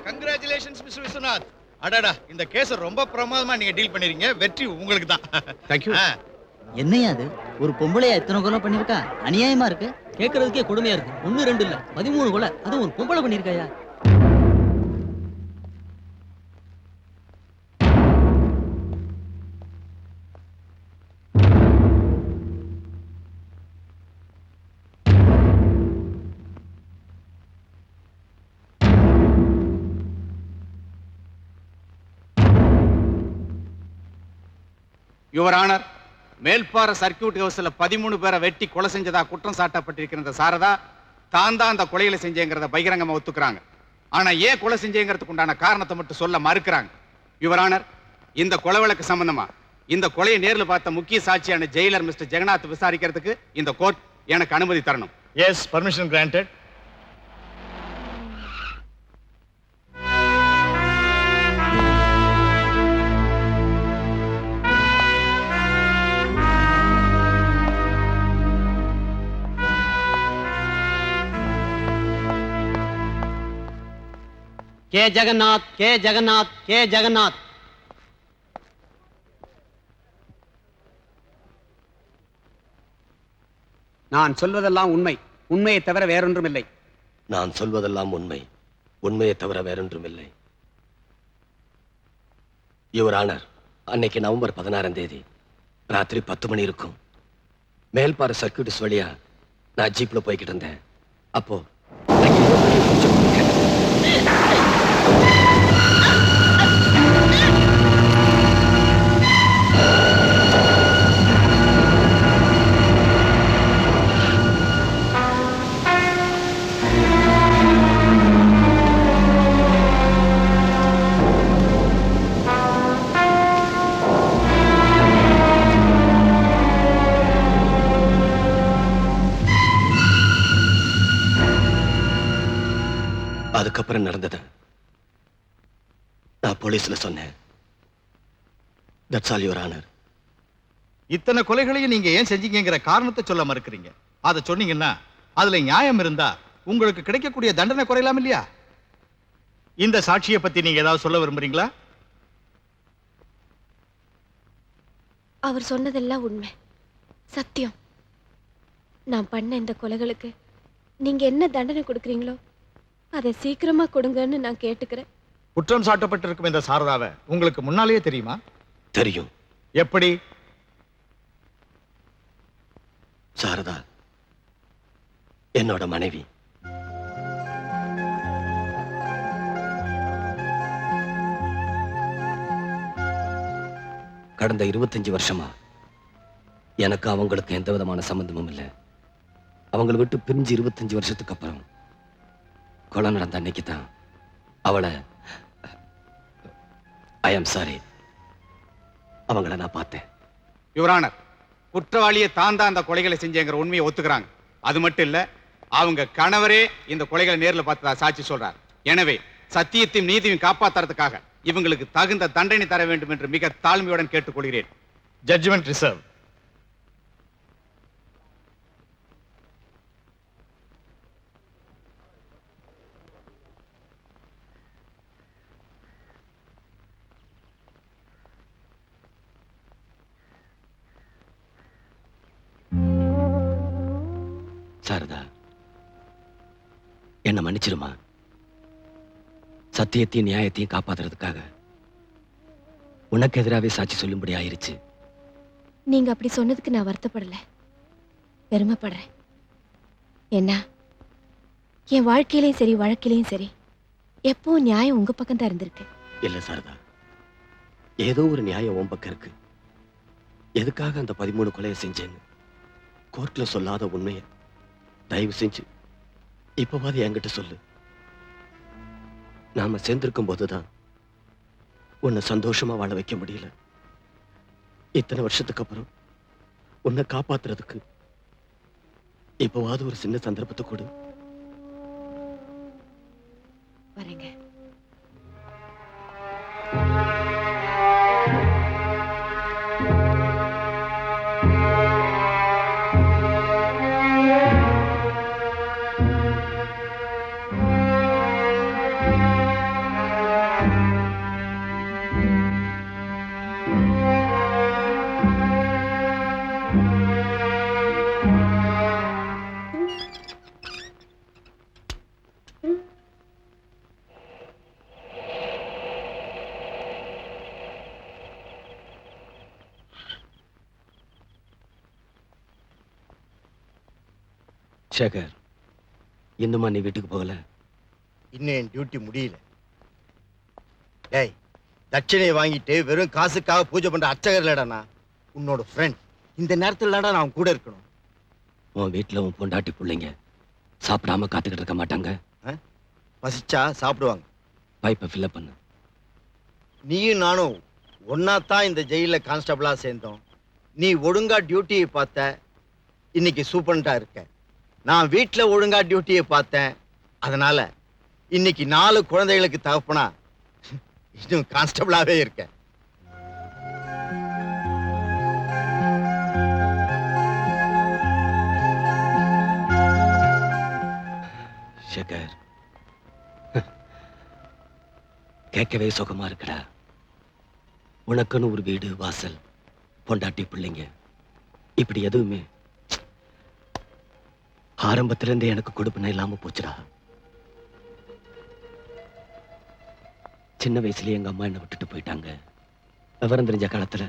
Congratulations mister Viswanath. அடடா, இந்த கேஸ ரொம்ப பிரமாதமா நீங்க டீல் பண்ணிருக்கீங்க. வெற்றி உங்களுக்கு தான். Thank you. என்னையா அது? ஒரு பொம்பளையா எத்தனை கொலை பண்ணிருக்கா? அநியாயமா இருக்கு. கேட்கறதுக்கே கொடுமையா இருக்கு. 1 2 இல்ல 13 கொலை. அதுவும் ஒரு பொம்பளை பண்ணிருக்காயா? யுவர் ஆனர், மேல்பாறை சர்க்கியூட் ஹவுஸ்ல 13 பேரை வெட்டி கொலை செஞ்சதா குற்றம் சாட்டப்பட்டிருக்கிற இந்த சாரதா தான் அந்த கொலைகளை செஞ்சேங்கிறத பகிரங்கமா ஒத்துக்கிறாங்க. ஆனா ஏன் கொலை செஞ்சேங்கிறதுக்கு உண்டான காரணத்தை மட்டும் சொல்ல மறுக்கிறாங்க. யுவர் ஆனர், இந்த கொலை வழக்கு சம்பந்தமா இந்த கொலையை நேர்ல பார்த்த முக்கிய சாட்சியான ஜெயிலர் மிஸ்டர் ஜெகநாத் விசாரிக்கிறதுக்கு இந்த கோர்ட் எனக்கு அனுமதி தரணும். Yes, permission granted. K Jagannath, K Jagannath, K Jagannath. நான் சொல்வதெல்லாம் உண்மை, உண்மையை தவிர வேறொன்றும் இல்லை. நான் சொல்வதெல்லாம் உண்மை, உண்மையை தவிர வேறொன்றும் இல்லை. யுவர் ஆனர், அன்னைக்கு நவம்பர் 16ஆம் தேதி ராத்திரி 10 மணி இருக்கும். மேல்பாறை சர்க்கியூட்ஸ் வழியா நான் ஜீப்ல போய்கிட்டு இருந்தேன். அப்போ அதுக்கப்புறம் நடந்தது நான் போலீஸ்ல சொன்னேன். That's all your honour. இத்தனை கொலைகளையும் நீங்க ஏன் செஞ்சீங்கங்கிற காரணத்தை சொல்ல மறுக்கிறீங்க. அதை சொன்னீங்கன்னா அதுல நியாயம் இருந்தா உங்களுக்கு கிடைக்கக்கூடிய தண்டனை குறையலாம் இல்லையா? இந்த சாட்சியை பத்தி நீங்க ஏதாவது சொல்ல விரும்புறீங்களா? அவர் சொன்னதெல்லாம் உண்மை, சத்தியம். நான் பண்ண இந்த கொலைகளுக்கு நீங்க என்ன தண்டனை கொடுக்குறீங்களோ அதை சீக்கிரமா கொடுங்கன்னு நான் கேட்டுக்கிறேன். குற்றம் சாட்டப்பட்டிருக்கும் இந்த சாரதாவை உங்களுக்கு முன்னாலேயே தெரியுமா? தெரியும். எப்படி? சாரதா என்னோட மனைவி. கடந்த 25 வருஷமா எனக்கு அவங்களுக்கு எந்த விதமான சம்பந்தமும் இல்லை. அவங்களை விட்டு பிரிஞ்சு 25 வருஷத்துக்கு அப்புறம் கொலை நடந்த அன்னைக்கு தான் அவளை ஐ ஆம் சாரி அவங்கள நான் பார்த்தேன். யுவர் ஆனர், குற்றவாளியை தான் அந்த கொலைகளை செஞ்சேங்கிற உண்மையை ஒத்துக்கிறாங்க. அது மட்டும் இல்ல, அவங்க கணவரே இந்த கொலைகளை நேர்ல பார்த்ததா சாட்சி சொல்றார். எனவே சத்தியத்தையும் நீதியும் காப்பாத்துறதுக்காக இவங்களுக்கு தகுந்த தண்டனை தர வேண்டும் என்று மிக தாழ்மையுடன் கேட்டுக்கொள்கிறேன். Judgement reserve. சாரதா, என்ன மன்னிச்சிருமா. சத்தியத்தையும் நியாயத்தையும் காப்பாத்துறதுக்காக உனக்கு எதிராகவே சாட்சி சொல்லும்படி ஆயிருச்சு. நீங்க அப்படி சொன்னதுக்கு நான் வருத்தப்படல, பெருமைப்படுறேன். என்ன, என் வாழ்க்கையிலையும் சரி வழக்கிலையும் சரி எப்போ நியாயம் உங்க பக்கம் தான் இருந்திருக்கு. இல்ல சாரதா, ஏதோ ஒரு நியாயம் உன் பக்கம் இருக்கு. எதுக்காக அந்த 13 கொலையை செஞ்சேன்னு கோர்ட்ல சொல்லாத உண்மையை தயவு செஞ்சு இப்பவாது என்கிட்ட சொல்லு. நாம சேர்ந்திருக்கும் போதுதான் உன்னை சந்தோஷமா வாழ வைக்க முடியல. இத்தனை வருஷத்துக்கு அப்புறம் உன்னை காப்பாத்துறதுக்கு இப்பவாது ஒரு சின்ன சந்தர்ப்பத்தை கொடு. வரேங்க. சேகர், இன்னுமா நீ வீட்டுக்கு போகல? இன்னும் என் டியூட்டி முடியல. டேய், தட்சணையை வாங்கிட்டு வெறும் காசுக்காக பூஜை பண்ற அர்ச்சகர் இல்லடா, உன்னோட ஃப்ரெண்ட். இந்த நேரத்துல நான் அவன் கூட இருக்கணும். உன் வீட்டுல உன் பொண்டாட்டி பிள்ளைங்க சாப்பிடாம காத்துக்கிட்டு இருக்க மாட்டாங்க. பசிச்சா சாப்பிடுவாங்க. பைப்பை ஃபில்அப் பண்ணு. நீயும் நானும் ஒன்னாத்தான் இந்த ஜெயில கான்ஸ்டபிளா சேர்ந்தோம். நீ ஒழுங்கா டியூட்டியை பார்த்த, இன்னைக்கு சூப்பரண்டா இருக்க. நான் வீட்டுல ஒழுங்கா டியூட்டியை பார்த்தேன், அதனால இன்னைக்கு 4 குழந்தைகளுக்கு தகப்பனா இன்னும் கான்ஸ்டபிளாவே இருக்க. சேகர், கேட்கவே சுகமா இருக்குடா. உனக்குன்னு ஒரு வீடு, வாசல், பொண்டாட்டி, பிள்ளைங்க, இப்படி எதுவுமே ஆரம்பத்துல இருந்தே எனக்கு கொடுப்புன இல்லாம போச்சுடா. சின்ன வயசுலயே எங்க அம்மா என்னை விட்டுட்டு போயிட்டாங்க. விவரம் தெரிஞ்ச காலத்துல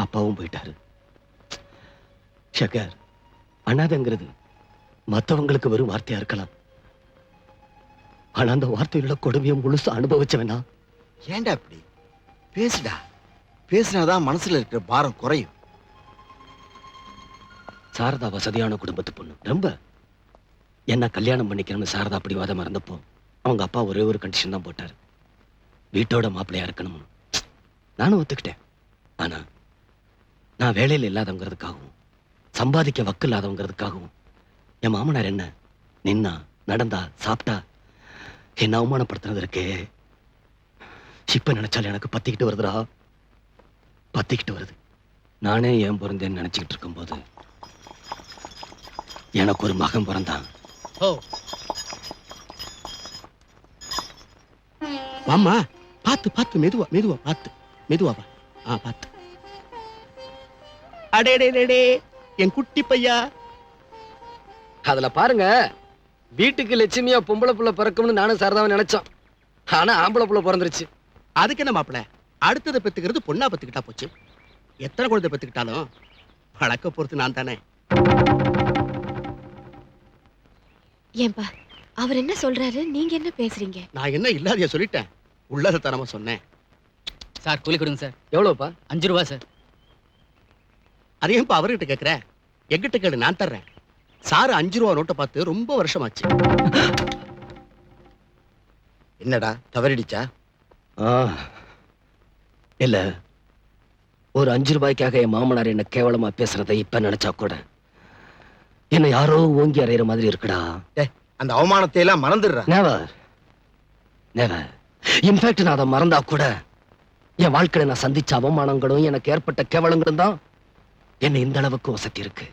அப்பாவும் போயிட்டாரு. சேகர், அனாதைங்கிறது மத்தவங்களுக்கு வெறும் வார்த்தையா இருக்கலாம். ஆனா அந்த வார்த்தையுள்ள கொடுமையை முழுசா அனுபவிச்சவனா. ஏன்டா இப்படி பேசுடா? பேசினாதான் மனசுல இருக்கிற பாரம் குறையும். சாரதா வசதியான குடும்பத்து பொண்ணு. ரொம்ப என்ன கல்யாணம் பண்ணிக்கணும்னு சாரதா அப்படி வாதம் இருந்தப்போ அவங்க அப்பா ஒரே ஒரு கண்டிஷன் தான் போட்டாரு, வீட்டோட மாப்பிள்ளையா இருக்கணும்னு. நானும் ஒத்துக்கிட்டேன். ஆனா நான் வேலையில் இல்லாதவங்கிறதுக்காகவும் சம்பாதிக்க வக்கு இல்லாதவங்கிறதுக்காகவும் என் மாமனார் என்ன நின்னா, நடந்தா, சாப்பிட்டா என்ன அவமானப்படுத்தினது இருக்கே, இப்ப நினைச்சாலும் எனக்கு பத்திக்கிட்டு வருதுடா, பத்திக்கிட்டு வருது. நானே ஏன் பிறந்தேன்னு நினைச்சுக்கிட்டு இருக்கும்போது எனக்கு ஒரு மகன் பிறந்தான். மாமா, பார்த்து பார்த்து, மெதுவா மெதுவா, பார்த்து மெதுவா வா. பார்த்து. அடே, என் குட்டி பையா. அதுல பாருங்க, வீட்டுக்கு லட்சுமியா பொம்பளை புள்ள பிறக்கும்னு நானும் சாரதாவை நினைச்சோம். ஆனா ஆம்பளை புள்ள பிறந்துருச்சு. அதுக்கு என்ன மாப்பிள, அடுத்ததை பெத்துக்கிறது பொண்ணா பெத்துக்கிட்டா போச்சு. எத்தனை குழந்தை பெத்துக்கிட்டாலும் வழக்க பொறுத்து நான் தானே. ஏன்பா அவர் என்ன சொல்றாரு, நீங்க என்ன பேசுறீங்க? நான் என்ன இல்லாதைய சொல்லிட்டேன், உள்ளத தரமா சொன்னேன். சார் கூலி கொடுங்க சார். எவ்வளவுப்பா? 5 ரூபா சார். அதையும் அவர்கிட்ட கேட்கிற, எங்கிட்ட கேடு, நான் தர்றேன். சாரு 5 ரூபா நோட்டை பார்த்து ரொம்ப வருஷமாச்சு. என்னடா தவறிடுச்சா? இல்ல, ஒரு 5 ரூபாய்க்காக என் மாமனார் என்ன கேவலமா பேசுறதை இப்ப நினைச்சா கூட என்ன யாரோ ஓங்கி அறையிற மாதிரி இருக்குடா. அந்த அவமானத்தை எல்லாம் மறந்துடுறா. Never never. இன்ஃபேக்ட் நான் அதை மறந்தா கூட என் வாழ்க்கையில நான் சந்திச்ச அவமானங்களும் எனக்கு ஏற்பட்ட கேவலங்களும் தான் என்னை இந்த அளவுக்கு வசதி இருக்கு.